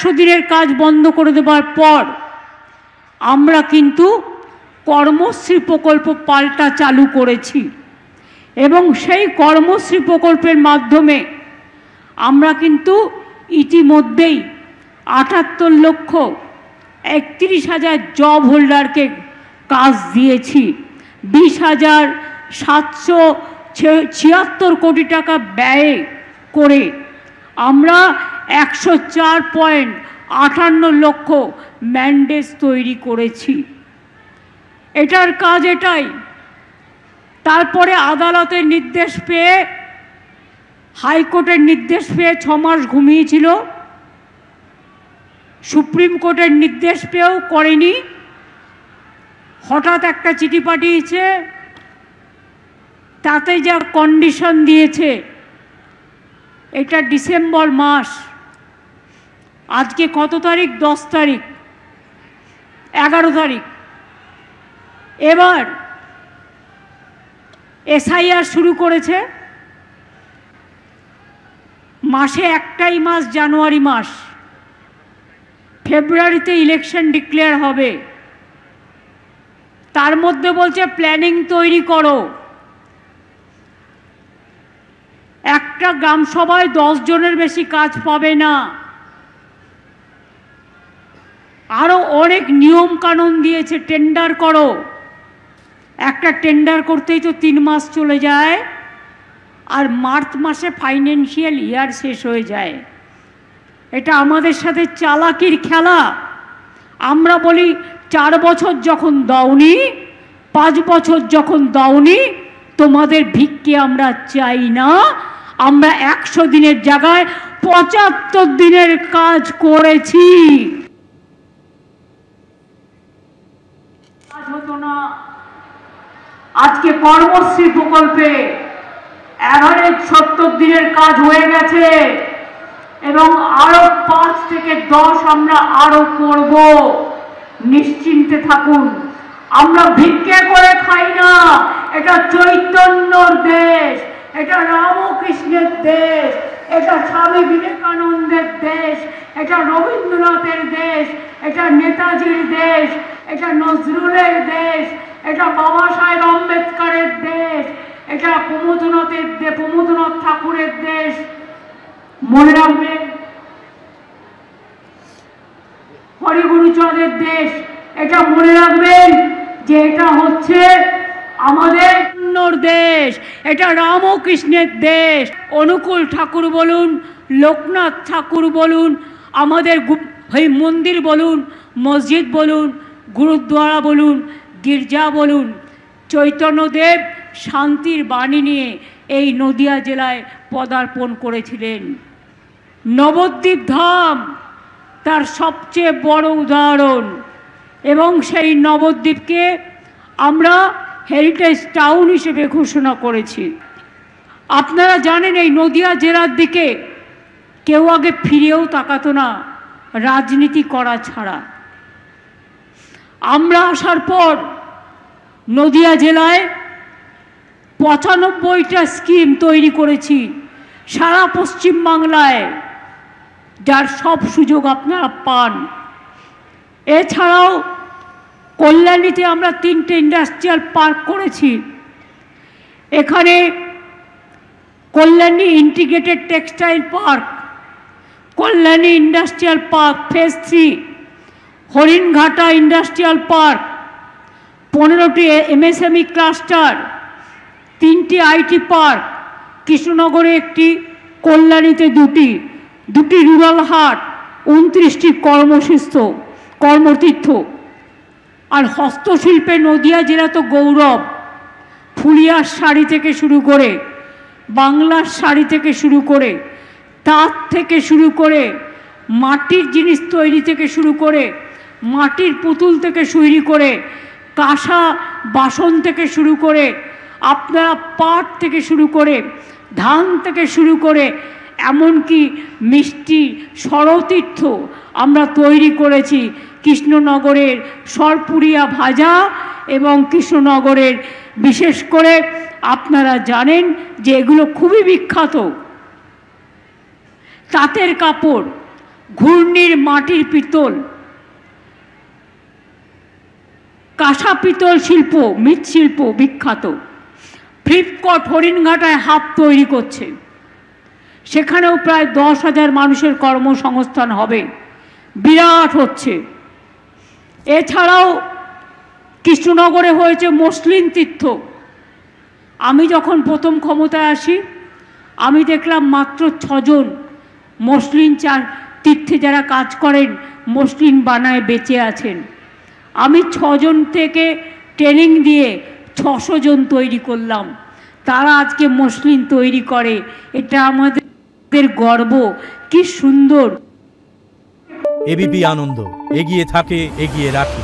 100 দিনের কাজ বন্ধ করে দেওয়ার পর আমরা কিন্তু কর্মশ্রী প্রকল্প পাল্টা চালু করেছি এবং সেই কর্মশ্রী প্রকল্পের মাধ্যমে আমরা কিন্তু ইতিমধ্যেই 78,31,000 জব হোল্ডারকে কাজ দিয়েছি। 20,776 কোটি টাকা ব্যয় করে আমরা 104.58 লক্ষ ম্যান্ডেট তৈরি করেছি। এটার কাজ এটাই। তারপরে আদালতের নির্দেশ পেয়ে, হাইকোর্টের নির্দেশ পেয়ে 6 মাস ঘুমিয়েছিল, সুপ্রিম কোর্টের নির্দেশ পেয়েও করেনি। হঠাৎ একটা চিঠি পাঠিয়েছে, তাতে যা কন্ডিশন দিয়েছে, এটা ডিসেম্বর মাস, আজকে কত তারিখ? 10 তারিখ, 11 তারিখ। এবার এসআইআর শুরু করেছে, মাসে একটাই মাস জানুয়ারি মাস, ফেব্রুয়ারিতে ইলেকশন ডিক্লেয়ার হবে। তার মধ্যে বলছে প্ল্যানিং তৈরি করো। একটা গ্রাম সভায় 10 জনের বেশি কাজ পাবে না। আরো অনেক নিয়ম কানুন দিয়েছে, টেন্ডার করো। একটা টেন্ডার করতেই তো 3 মাস চলে যায়, আর মার্চ মাসে ফাইন্যান্সিয়াল ইয়ার শেষ হয়ে যায়। এটা আমাদের সাথে চালাকির খেলা। আমরা বলি 4 বছর যখন দাওনি, 5 বছর যখন দাওনি, তোমাদের ভিক্ষে আমরা চাই না। আমরা 100 দিনের জায়গায় 75 দিনের কাজ করেছি। কাজ হতো না। আজকে কর্মশ্রী প্রকল্পে এভারেজ 70 দিনের কাজ হয়ে গেছে এবং আরো 5 থেকে 10 আমরা আরো করব। নিশ্চিন্তে থাকুন, আমরা ভিক্ষে করে খাই না। এটা চৈতন্যর দেশ, এটা রামকৃষ্ণের দেশ, এটা স্বামী বিবেকানন্দের দেশ, এটা রবীন্দ্রনাথের দেশ, এটা নেতাজির দেশ, এটা নজরুলের দেশ, এটা বাবা সাহেব আম্বেদকরের দেশ, এটা প্রমোদনাথ ঠাকুরের দেশ। মনে রাখবেন, হরিগুরুচাঁদের দেশ। এটা মনে রাখবেন যে এটা হচ্ছে আমাদের দেশ, এটা রামকৃষ্ণের দেশ। অনুকূল ঠাকুর বলুন, লোকনাথ ঠাকুর বলুন, আমাদের মন্দির বলুন, মসজিদ বলুন, গুরুদ্বারা বলুন, গির্জা বলুন, চৈতন্যদেব শান্তির বাণী নিয়ে এই নদিয়া জেলায় পদার্পণ করেছিলেন। নবদ্বীপ ধাম তার সবচেয়ে বড় উদাহরণ এবং সেই নবদ্বীপকে আমরা হেরিটেজ টাউন হিসেবে ঘোষণা করেছি। আপনারা জানেন এই নদিয়া জেলার দিকে কেউ আগে ফিরেও তাকাতো না রাজনীতি করা ছাড়া। আমরা আসার পর নদিয়া জেলায় 95টা স্কিম তৈরি করেছি সারা পশ্চিম বাংলায়, যার সব সুযোগ আপনারা পান। এছাড়াও কল্যাণীতে আমরা 3টে ইন্ডাস্ট্রিয়াল পার্ক করেছি। এখানে Kalyani integrated textile park, Kalyani industrial park phase 3, Haringhata industrial park, 15টি এমএসএমই ক্লাস্টার, 3টি আইটি পার্ক, কৃষ্ণনগরে 1টি, কল্যাণীতে 2টি রুরাল হাট, 29টি কর্মতীর্থ। আর হস্তশিল্পে নদিয়া জেলা তো গৌরব। ফুলিয়ার শাড়ি থেকে শুরু করে, বাংলার শাড়ি থেকে শুরু করে, তাঁত থেকে শুরু করে, মাটির জিনিস তৈরি থেকে শুরু করে, মাটির পুতুল থেকে শুরু করে, কাঁসা বাসন থেকে শুরু করে, আপনারা পাট থেকে শুরু করে, ধান থেকে শুরু করে, এমনকি মিষ্টি ষড়তীর্থ আমরা তৈরি করেছি। কৃষ্ণনগরের সরপুরিয়া ভাজা এবং কৃষ্ণনগরের বিশেষ করে আপনারা জানেন যে এগুলো খুবই বিখ্যাত। তাঁতের কাপড়, ঘূর্ণির মাটির পিতল, কাঁসা পিতল শিল্প, মৃৎশিল্প বিখ্যাত। ফ্লিপকট হরিণঘাটায় হাব তৈরি করছে, সেখানেও প্রায় 10,000 মানুষের কর্মসংস্থান হবে, বিরাট হচ্ছে। এছাড়াও কৃষ্ণনগরে হয়েছে মসলিন তীর্থ। আমি যখন প্রথম ক্ষমতায় আসি, আমি দেখলাম মাত্র 6 জন মসলিন তীর্থে যারা কাজ করেন, মসলিন বানায় বেঁচে আছেন। আমি 6 জন থেকে ট্রেনিং দিয়ে 600 জন তৈরি করলাম, তারা আজকে মসলিন তৈরি করে। এটা আমাদের গর্ব, কি সুন্দর। এবিপি আনন্দ, এগিয়ে থাকে, এগিয়ে রাখে।